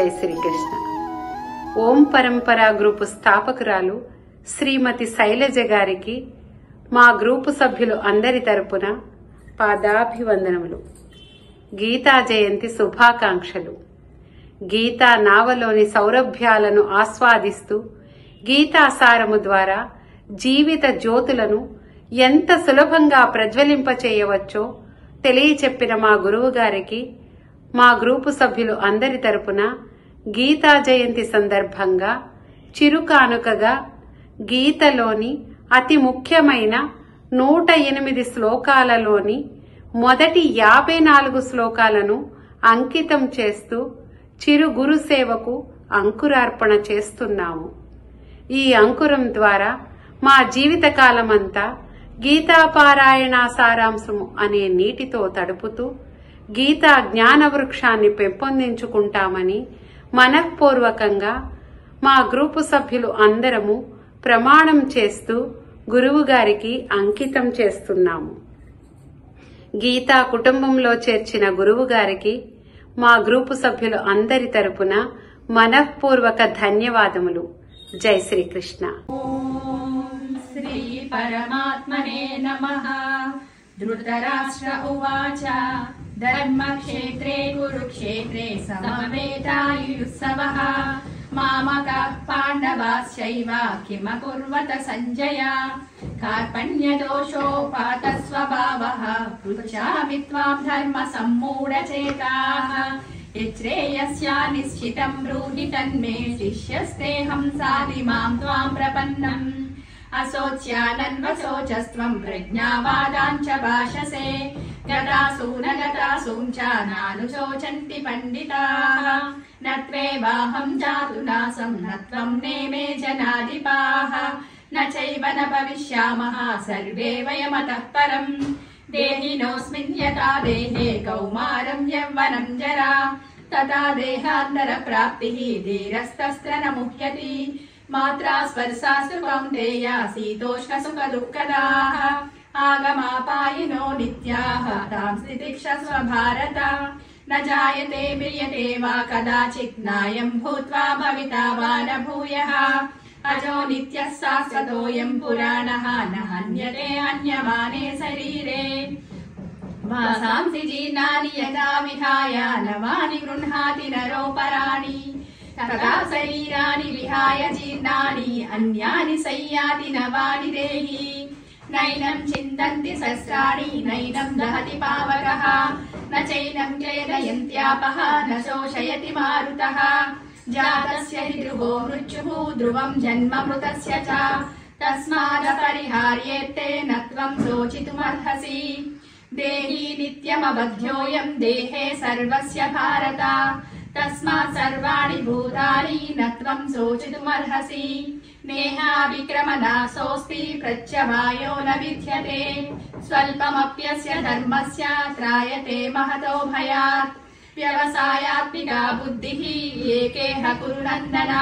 జై శ్రీకృష్ణ. ఓం పరంపరా గ్రూపు స్థాపకురాలు శ్రీమతి శైలజ గారికి మా గ్రూపు సభ్యులు అందరి తరపున పాదాభివందనములు. గీతా జయంతి శుభాకాంక్షలు. గీతా నావలోని సౌరభ్యాలను ఆస్వాదిస్తూ గీతాసారము ద్వారా జీవిత జ్యోతులను ఎంత సులభంగా ప్రజ్వలింపచేయవచ్చో తెలియచెప్పిన మా గురువు గారికి మా గ్రూపు సభ్యులు అందరి తరపున గీతా జయంతి సందర్భంగా చిరుకానుకగా గీతలోని అతి ముఖ్యమైన 108 శ్లోకాలలోని మొదటి 54 శ్లోకాలను అంకితం చేస్తూ చిరు గురు సేవకు అంకురార్పణ చేస్తున్నాము. ఈ అంకురం ద్వారా మా జీవితకాలమంతా గీతాపారాయణ సారాంశము అనే నీటితో తడుపుతూ గీతా జ్ఞాన వృక్షాన్ని పెంపొందించుకుంటామని మనఃపూర్వకంగా మా గ్రూపు సభ్యులు అందరము ప్రమాణం చేస్తూ గురువు గారికి అంకితం చేస్తున్నాము. గీతా కుటుంబంలో చేర్చిన గురువు గారికి మా గ్రూపు సభ్యులు అందరి తరపున మనఃపూర్వక ధన్యవాదములు. జై శ్రీకృష్ణ. శ్రీ పరమాత్మనే నమః. ధృతరాష్ట్ర ఉవాచ ధర్మక్షేత్రే కురుక్షేత్రే సమవేతాయుత్సవః మామకాః పాండవాశ్చైవ కిమకుర్వత సంజయ. కార్పణ్యదోషోపాత స్వభావః పృచ్ఛామి త్వాం ధర్మ సమ్మూఢచేతాః. యచ్రేయస్యా నిశ్చితం బ్రూహి తన్మే శిష్యస్తేహం సాధి మాం త్వాం ప్రపన్నం. అశోచ్యానన్వశోచస్త్వం ప్రజ్ఞావాదాంచ భాషసే. గతాసూన చ నానుశోచంతి పండితాః. నత్వేవాహం జాతు నాసం నత్వం నేమే జనాధిపాః. నచైవ న భవిష్యామః సర్వే వయమతః పరం. దేహినోऽస్మిన్ యథా దేహే కౌమారం యవ్వనం జరా తథా దేహాంతర ప్రాప్తిః ధీరస్తస్త్ర న ముహ్యతి. మాత్రా స్పర్శాస్తు కౌంతేయ శీతోష్ణ సుఖ దుఃఖదాః. ఆగమాపాయినో నిత్యాః తాం స్థితిక్షస్వ భారత. న జాయతే మ్రియతే వా కదాచిత్ నాయం భూత్వా భవితా వా న భూయః. అజో నిత్యః శాశ్వతోऽయం పురాణః న హన్యతే హన్యమానే శరీరే. వాసాంసి జీర్ణాని యథా విహాయ నవాని గృహ్ణాతి నరోపరాణి. తథా శరీరాని విహాయ జీర్ణాని అన్యాని సంయాతి నవాని దేహి. నైనం చిందంతి శస్త్రాణి నైనం దహతి పావకః. న చైనం క్లేదయంత్యాపః న శోషయతి మారుతః. జాతస్య హి ధ్రువో మృత్యుః ధ్రువం జన్మ మృతస్య చ. తస్మాదపరిహార్యేత్తే న త్వం శోచితుమర్హసి. దేహి నిత్యమబధ్యోऽయం దేహే సర్వస్య భారత. తస్మాత్ సర్వాణి భూతాని న త్వం శోచితుమర్హసి. నేహావిక్రమనాశోऽస్తి ప్రత్యవాయో న విద్యతే. స్వల్పమప్యస్య ధర్మస్య త్రాయతే మహతో భయాత్. వ్యవసాయాత్మికా బుద్ధిః ఏకేహ కురు నందన.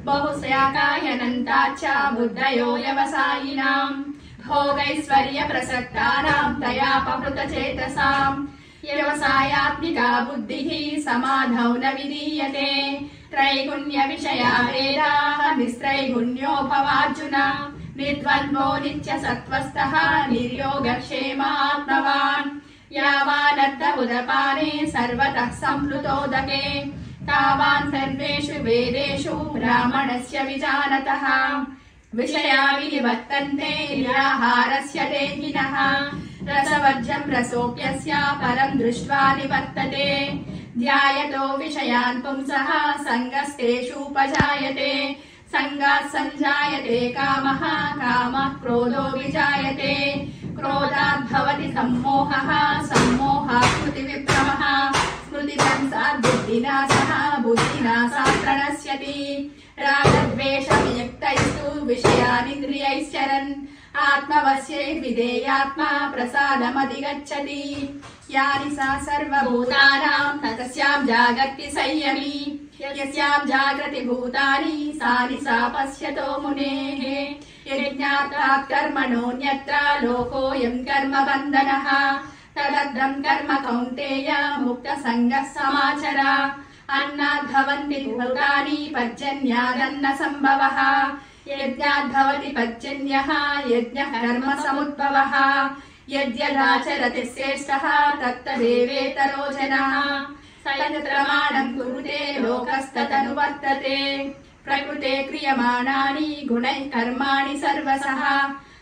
బహుశాకాయనంతాచ్చ బుద్ధయో వ్యవసాయినాం. భోగైశ్వర్య ప్రసక్తానాం దయాపహృత చేతసాం. వ్యవసాయాత్మికా బుద్ధిః సమాధౌ న విధీయతే. త్రైగుణ్య విషయా వేదాః నిస్త్రైగుణ్యోపవార్జున. నిర్ద్వంద్వో నిత్య సత్వస్థః నిర్యోగక్షేమాత్మవాన్. యావానర్థ ఉదపానే సర్వతః సంప్లుతోదకే. తావాన్ సర్వేషు వేదేషు బ్రాహ్మణస్య విజానతః. విషయా వినివర్తంతే నిరాహారస్య దేహినః. రసవర్జ్యం రసోప్యస్య పరం దృష్ట్వా నివర్తతే. ధ్యాయతో విషయాన్ పుంసః సంగస్తేషూపజాయతే. సంగాత్ సంజాయతే కామః కామః క్రోధో విజాయతే. క్రోధాత్ భవతి సమ్మోహః సమ్మోహాత్ స్మృతి విభ్రమః. స్మృతిభ్రంశాత్ బుద్ధినాశః బుద్ధినాశాత్ ప్రణశ్యతి. రాగద్వేష వియుక్తైస్తు విషయానింద్రియైశ్చరన్ ఆత్మవశ్యైర్విధేయాత్మా ప్రసాదమధిగచ్చతి. యాని సా సర్వభూతానాం తస్యాం జాగర్తి సంయమి. యస్యాం జాగ్రతి భూతాని సాని సా పశ్యతో మునేః. యజ్ఞార్థాత్ కర్మణోన్యత్ర లోకోऽయం కర్మబంధనః. తదర్థం కర్మ కౌంతేయ ముక్త సంగః సమాచర. अन्नाद्भवन्ति भूतानि पर्जन्यादन्न सम्भवः यज्ञाद्भवति पर्जन्यः यज्ञः कर्म समुद्भवः यद्यदाचरति श्रेष्ठः तत्तदेवेतरो जनः स यत्प्रमाणम् कुरुते लोकस्तदनुवर्तते प्रकृते क्रियमाणानि गुणैः कर्माणि सर्वशः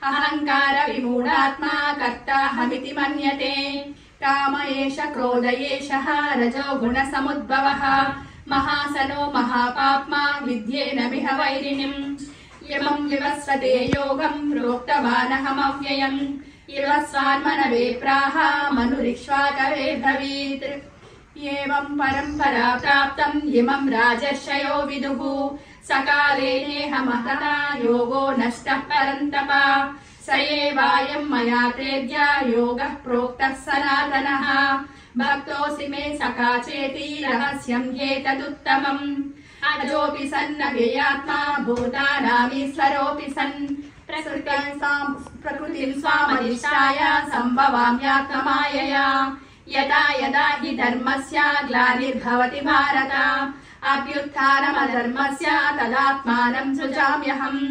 अहङ्कार विमूढात्मा कर्ताहमिति मन्यते काम एष क्रोध एषः रजो गुणसमुद्भवः महासनो महापाप्मा विद्येनमिह वैरिणिम् इमं विवस्वते योगम् प्रोक्तवानहमव्ययम् इवस्वान्मनवे प्राह मनुरिक्ष्वाकवे भवेत् एवं परम्परा प्राप्तम् इमं राजर्षयो विदुः सकाले नेह महता योगो नष्टः परन्तप स एवायम् मया तेद्य योगः प्रोक्तः सनातनः भक्तोऽसि मे सखा चेति रहस्यम् ह्येतदुत्तमम् अजोऽपि सन्नव्ययात्मा भूतानामीश्वरोऽपि सन् प्रकृतिं स्वामधिष्ठाय सम्भवाम्यात्ममायया यदा यदा हि धर्मस्य ग्लानिर्भवति भारत अभ्युत्थानमधर्मस्य तदात्मानं सृजाम्यहम्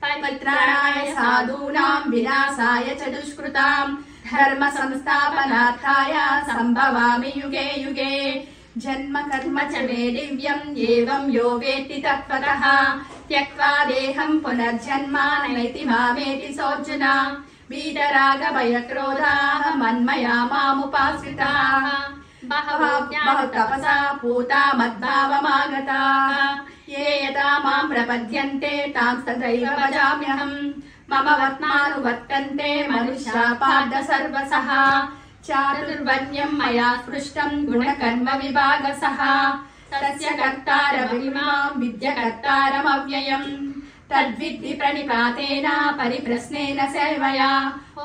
परित्राणाय साधूनां विनाशाय च दुष्कृतां धर्म संस्थापनार्थाय सम्भवामि युगे युगे जन्म कर्म च मे दिव्यम् एवं यो वेत्ति तत्त्वतः त्यक्त्वा देहं पुनर्जन्म नैति मामेति सोऽर्जुन वीतराग भयक्रोधाः मन्मया मामुपाश्रिताः बहवो तपसा पूता मद्भावमागताः ये यदा मां प्रपद्यन्ते तां तथैव भजाम्यहम् मम वर्त्मानुवर्तन्ते मनुष्या पार्थ सर्वशः चातुर्वर्ण्यं मया स्पृष्टं गुणकर्म विभागशः तस्य कर्तारमिमां विद्य कर्तारमव्ययम् तद्विद्धि प्रणिपातेन परिप्रश्नेन सेवया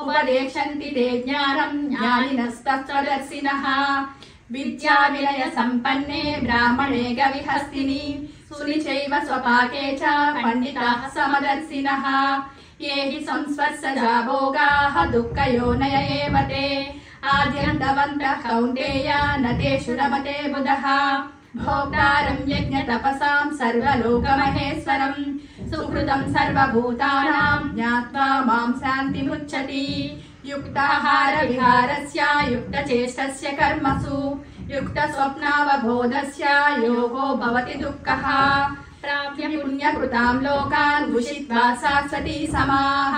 उपदेशन्ति ते ज्ञानम् ज्ञानिनस्तत्त्वदर्शिनः विद्या विनय सम्पन्ने ब्राह्मणे गविहस्तिनि सुनिचैव स्वपाके च पण्डिताः समदर्शिनः ये हि संस्पर्शजा भोगाः दुःखयोनय एव ते आद्यन्तवन्तः कौन्तेय न तेषु रमते बुधः भोक्तारं यज्ञतपसां सर्वलोकमहेश्वरम् सुकृतं सर्वभूतानां ज्ञात्वा मां शान्तिमुच्यति युक्ताहार विहारस्य युक्तचेष्टस्य कर्मसु युक्तस्वप्नावबोधस्य योगो भवति दुःखः प्राप्य पुण्यकृतां लोकान् उषित्वा शाश्वती समाः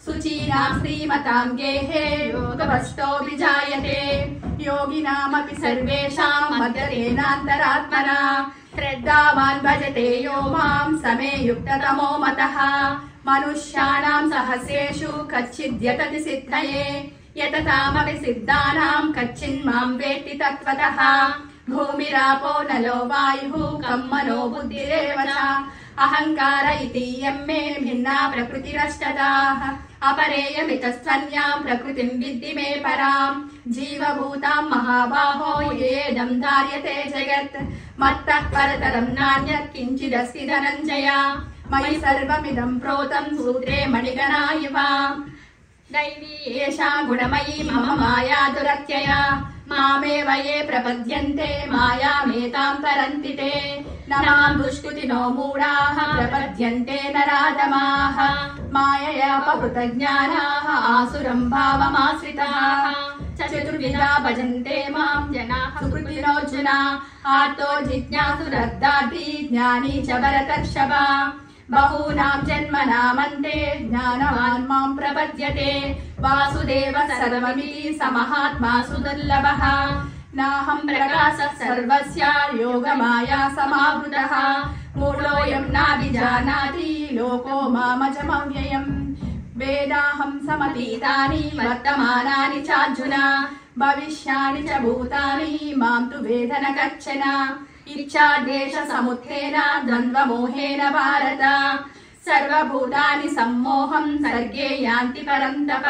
शुचीनां श्रीमतां गेहे योगभ्रष्टो विजायते योगिनामपि सर्वेषां मद्गतेनान्तरात्मना श्रद्धावान् भजते यो मां समे युक्ततमो मतः मनुष्याणां सहस्रेषु कच्चिद्यतति सिद्धये यततामपि सिद्धानां कच्चिन्मां वेत्ति तत्त्वतः भूमिरापो नलो वायुः कं मनो बुद्धिरेव च अहङ्कार इति यं मे भिन्ना प्रकृतिरष्टदाः अपरेयमितस्त्वन्यां प्रकृतिं विद्धि मे परां जीवभूतां महाबाहो येदं धार्यते जगत् मत्तः परतरं नान्यत् किञ्चिदस्ति धनञ्जय मयि सर्वमिदं प्रोतं सूत्रे मणिगणा इव दैवी एषा गुणमयी मम माया दुरत्यया मामेव ये प्रपद्यन्ते मायामेतां तरन्ति ते न मां दुष्कृतिनो मूढाः प्रपद्यन्ते नराधमाः मायया अपहृतज्ञानाः आसुरं भावमाश्रिताः चतुर्विधा भजन्ते मां जनाः सुकृतिनोऽर्जुन आर्तो जिज्ञासुरर्धार्थी ज्ञानी च भरतर्षभ बहूनां जन्मनामन्ते ज्ञानवान् मां प्रपद्यते वासुदेवः सर्वमिति स महात्मा सुदुर्लभः नाहं प्रकाशः सर्वस्य योगमाया समावृतः मूढोऽयं नाभिजानाति लोको मामजमव्ययम् वेदाहं समतीतानि वर्तमानानि चार्जुन भविष्याणि च भूतानि मां तु वेद न कश्चन इच्छाद्वेष समुत्थेन द्वन्द्वमोहेन भारत सर्वभूतानि सम्मोहं सर्गे यान्ति परन्तप।